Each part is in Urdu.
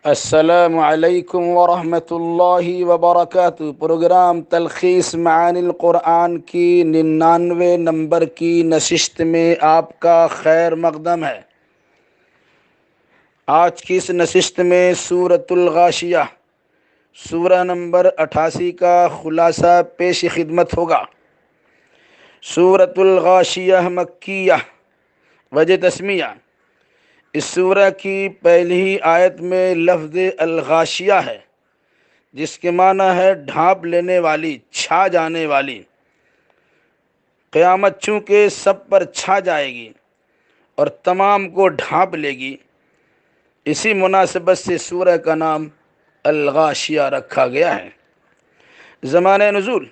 السلام علیکم ورحمۃ اللہ وبرکاتہ۔ پروگرام تلخیص معانی القرآن کی 99 نمبر کی نشست میں آپ کا خیر مقدم ہے۔ آج کی اس نشست میں سورۃ الغاشیہ سورہ نمبر 88 کا خلاصہ پیش خدمت ہوگا۔ سورۃ الغاشیہ مکیہ، وجہ تسمیہ: اس سورہ کی پہلی ہی آیت میں لفظ الغاشیہ ہے، جس کے معنی ہے ڈھانپ لینے والی، چھا جانے والی۔ قیامت چونکہ سب پر چھا جائے گی اور تمام کو ڈھانپ لے گی، اسی مناسبت سے سورہ کا نام الغاشیہ رکھا گیا ہے۔ زمانہ نزول: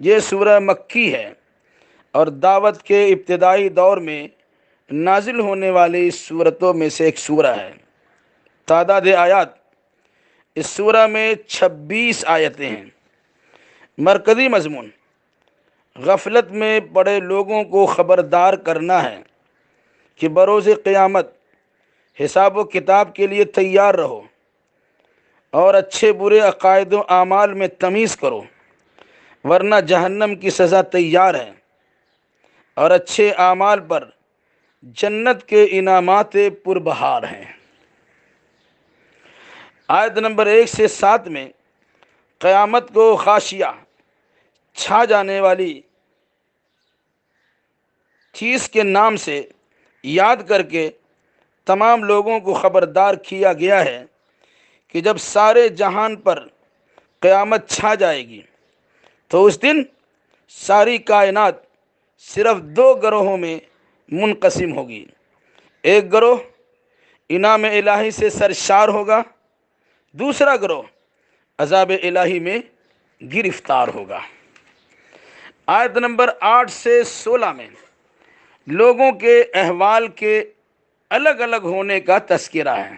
یہ سورہ مکی ہے اور دعوت کے ابتدائی دور میں نازل ہونے والی سورتوں میں سے ایک سورہ ہے۔ تعداد آیات: اس سورہ میں 26 آیتیں ہیں۔ مرکزی مضمون: غفلت میں پڑے لوگوں کو خبردار کرنا ہے کہ بروز قیامت حساب و کتاب کے لیے تیار رہو اور اچھے برے عقائد و اعمال میں تمیز کرو، ورنہ جہنم کی سزا تیار ہے، اور اچھے اعمال پر جنت کے انعامات پربہار ہیں۔ آیت نمبر 1 سے 7 میں قیامت کو غاشیہ، چھا جانے والی چیز کے نام سے یاد کر کے تمام لوگوں کو خبردار کیا گیا ہے کہ جب سارے جہان پر قیامت چھا جائے گی تو اس دن ساری کائنات صرف 2 گروہوں میں منقسم ہوگی۔ ایک گروہ انعام الہی سے سرشار ہوگا، دوسرا گروہ عذاب الہی میں گرفتار ہوگا۔ آیت نمبر 8 سے 16 میں لوگوں کے احوال کے الگ الگ ہونے کا تذکرہ ہے۔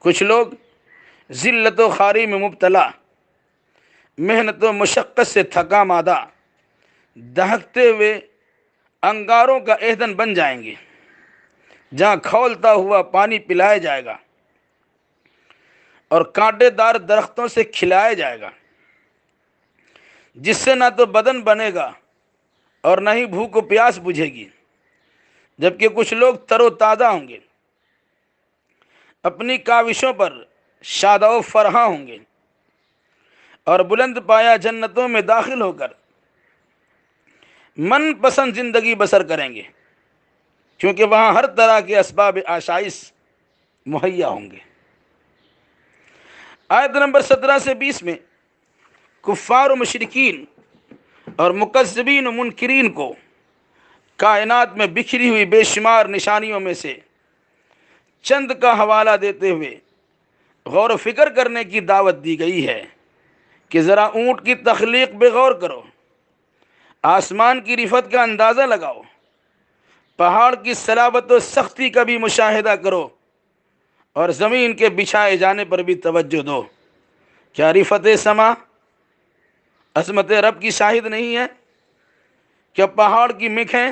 کچھ لوگ ذلت و خواری میں مبتلا، محنت و مشقت سے تھکا مادہ، دہکتے ہوئے انگاروں کا ایندھن بن جائیں گے، جہاں کھولتا ہوا پانی پلایا جائے گا اور کانٹے دار درختوں سے کھلایا جائے گا، جس سے نہ تو بدن بنے گا اور نہ ہی بھوک و پیاس بجھے گی۔ جبکہ کچھ لوگ تر و تازہ ہوں گے، اپنی کاوشوں پر شاداب و فرحاں ہوں گے اور بلند پایہ جنتوں میں داخل ہو کر من پسند زندگی بسر کریں گے، کیونکہ وہاں ہر طرح کے اسباب آشائش مہیا ہوں گے۔ آیت نمبر 17 سے 20 میں کفار و مشرکین اور مکذبین و منکرین کو کائنات میں بکھری ہوئی بے شمار نشانیوں میں سے چند کا حوالہ دیتے ہوئے غور و فکر کرنے کی دعوت دی گئی ہے کہ ذرا اونٹ کی تخلیق پہ غور کرو، آسمان کی رفت کا اندازہ لگاؤ، پہاڑ کی صلابت و سختی کا بھی مشاہدہ کرو، اور زمین کے بچھائے جانے پر بھی توجہ دو۔ کیا رفت سما عظمت رب کی شاہد نہیں ہے؟ کیا پہاڑ کی مکھیں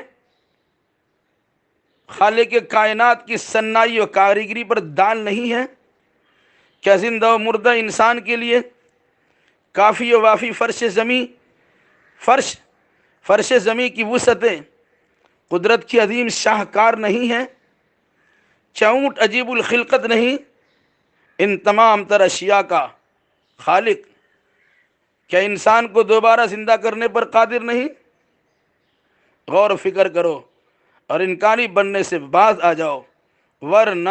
خالق کائنات کی صنائی و کاریگری پر دال نہیں ہے؟ کیا زندہ و مردہ انسان کے لیے کافی و وافی فرش زمیں کی وسعتیں قدرت کی عظیم شاہکار نہیں ہیں؟ کیا اونٹ عجیب الخلقت نہیں، ان تمام تر اشیاء کا خالق؟ کیا انسان کو دوبارہ زندہ کرنے پر قادر نہیں؟ غور و فکر کرو اور انکاری بننے سے باز آ جاؤ، ورنہ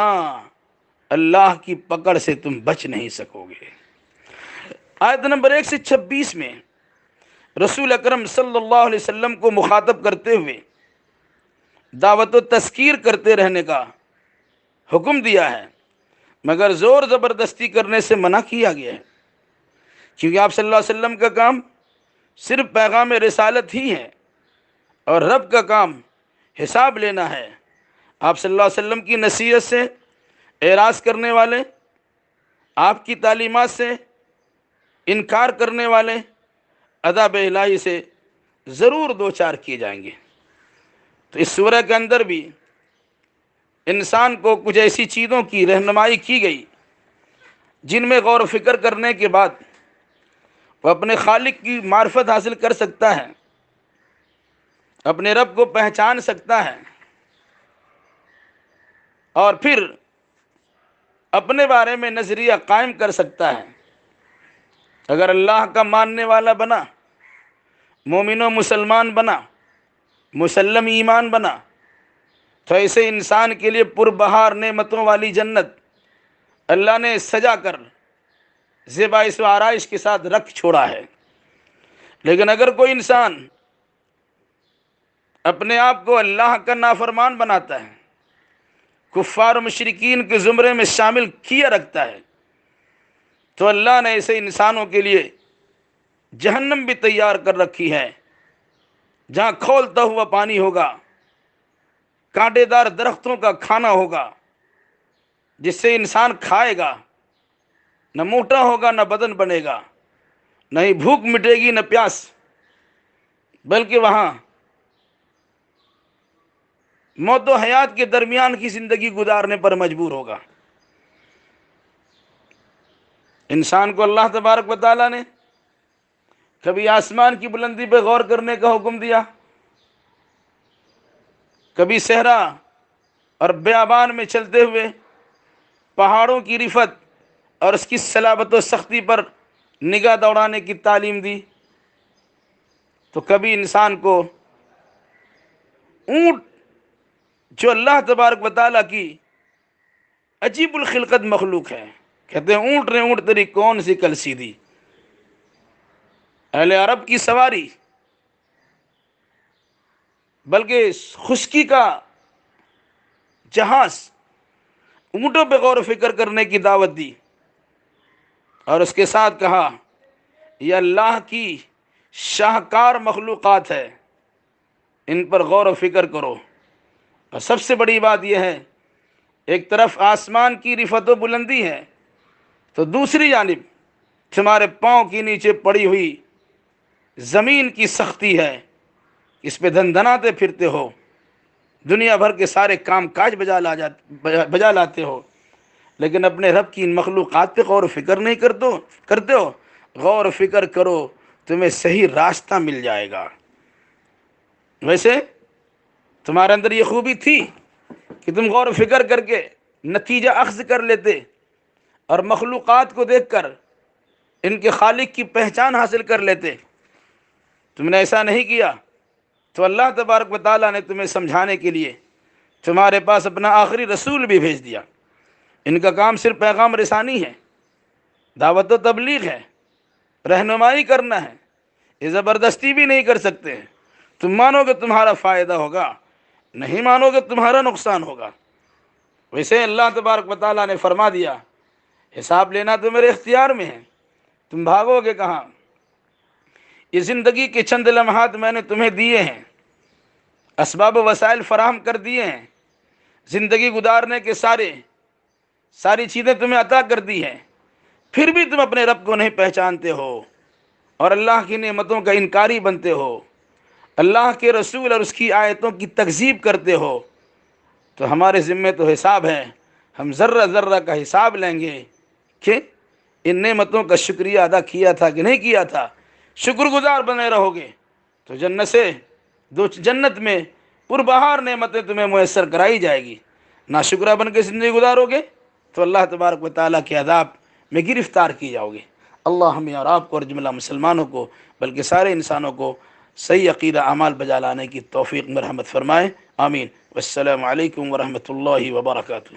اللہ کی پکڑ سے تم بچ نہیں سکو گے۔ آیت نمبر 1 سے 26 میں رسول اکرم صلی اللہ علیہ وسلم کو مخاطب کرتے ہوئے دعوت و تذکیر کرتے رہنے کا حکم دیا ہے، مگر زور زبردستی کرنے سے منع کیا گیا ہے، کیونکہ آپ صلی اللہ علیہ وسلم کا کام صرف پیغام رسالت ہی ہے اور رب کا کام حساب لینا ہے۔ آپ صلی اللہ علیہ وسلم کی نصیحت سے اعراض کرنے والے، آپ کی تعلیمات سے انکار کرنے والے عذاب الہی سے ضرور دوچار کیے جائیں گے۔ تو اس سورہ کے اندر بھی انسان کو کچھ ایسی چیزوں کی رہنمائی کی گئی جن میں غور و فکر کرنے کے بعد وہ اپنے خالق کی معرفت حاصل کر سکتا ہے، اپنے رب کو پہچان سکتا ہے، اور پھر اپنے بارے میں نظریہ قائم کر سکتا ہے۔ اگر اللہ کا ماننے والا بنا، مومن و مسلمان بنا، مسلم ایمان بنا، تو ایسے انسان کے لیے پربہار نعمتوں والی جنت اللہ نے سجا کر زیبائش و آرائش کے ساتھ رکھ چھوڑا ہے۔ لیکن اگر کوئی انسان اپنے آپ کو اللہ کا نافرمان بناتا ہے، کفار و مشرکین کے زمرے میں شامل کیا رکھتا ہے، تو اللہ نے ایسے انسانوں کے لیے جہنم بھی تیار کر رکھی ہے، جہاں کھولتا ہوا پانی ہوگا، کانٹے دار درختوں کا کھانا ہوگا، جس سے انسان کھائے گا، نہ موٹا ہوگا، نہ بدن بنے گا، نہ ہی بھوک مٹے گی، نہ پیاس، بلکہ وہاں موت و حیات کے درمیان کی زندگی گزارنے پر مجبور ہوگا۔ انسان کو اللہ تبارک و تعالیٰ نے کبھی آسمان کی بلندی پہ غور کرنے کا حکم دیا، کبھی صحرا اور بیابان میں چلتے ہوئے پہاڑوں کی رفت اور اس کی صلابت و سختی پر نگاہ دوڑانے کی تعلیم دی، تو کبھی انسان کو اونٹ، جو اللہ تبارک و تعالیٰ کی عجیب الخلقت مخلوق ہے، کہتے ہیں اونٹ نے اونٹ تیری کون سی کلسی دی، اہل عرب کی سواری، بلکہ خشکی کا جہاز، اونٹوں پہ غور و فکر کرنے کی دعوت دی، اور اس کے ساتھ کہا یہ اللہ کی شاہکار مخلوقات ہے، ان پر غور و فکر کرو۔ اور سب سے بڑی بات یہ ہے، ایک طرف آسمان کی رفت و بلندی ہے، تو دوسری جانب تمہارے پاؤں کے نیچے پڑی ہوئی زمین کی سختی ہے، اس پہ دھندناتے پھرتے ہو، دنیا بھر کے سارے کام کاج بجا لاتے ہو، لیکن اپنے رب کی ان مخلوقات پہ غور و فکر نہیں کرتے ہو۔ غور و فکر کرو، تمہیں صحیح راستہ مل جائے گا۔ ویسے تمہارے اندر یہ خوبی تھی کہ تم غور و فکر کر کے نتیجہ اخذ کر لیتے، اور مخلوقات کو دیکھ کر ان کے خالق کی پہچان حاصل کر لیتے۔ تم نے ایسا نہیں کیا، تو اللہ تبارک و تعالیٰ نے تمہیں سمجھانے کے لیے تمہارے پاس اپنا آخری رسول بھی بھیج دیا۔ ان کا کام صرف پیغام رسانی ہے، دعوت و تبلیغ ہے، رہنمائی کرنا ہے، یہ زبردستی بھی نہیں کر سکتے ہیں۔ تم مانو گے تمہارا فائدہ ہوگا، نہیں مانو گے تمہارا نقصان ہوگا۔ ویسے اللہ تبارک و تعالیٰ نے فرما دیا، حساب لینا تو میرے اختیار میں ہے، تم بھاگو گے کہاں؟ یہ زندگی کے چند لمحات میں نے تمہیں دیے ہیں، اسباب و وسائل فراہم کر دیے ہیں، زندگی گزارنے کے ساری چیزیں تمہیں عطا کر دی ہیں، پھر بھی تم اپنے رب کو نہیں پہچانتے ہو اور اللہ کی نعمتوں کا انکاری بنتے ہو، اللہ کے رسول اور اس کی آیتوں کی تکذیب کرتے ہو، تو ہمارے ذمے تو حساب ہے، ہم ذرہ ذرہ کا حساب لیں گے کہ ان نعمتوں کا شکریہ ادا کیا تھا کہ نہیں کیا تھا۔ شکر گزار بنے رہو گے تو جنت میں پربہار نعمتیں تمہیں میسر کرائی جائے گی، ناشکرہ بن کے زندگی گزارو گے تو اللہ تبارک و تعالیٰ کے عذاب میں گرفتار کی جاؤ گے۔ اللہ ہمیں اور آپ کو اور جملہ مسلمانوں کو، بلکہ سارے انسانوں کو صحیح عقیدہ اعمال بجا لانے کی توفیق مرحمت فرمائے، آمین۔ والسلام علیکم ورحمۃ اللہ وبرکاتہ۔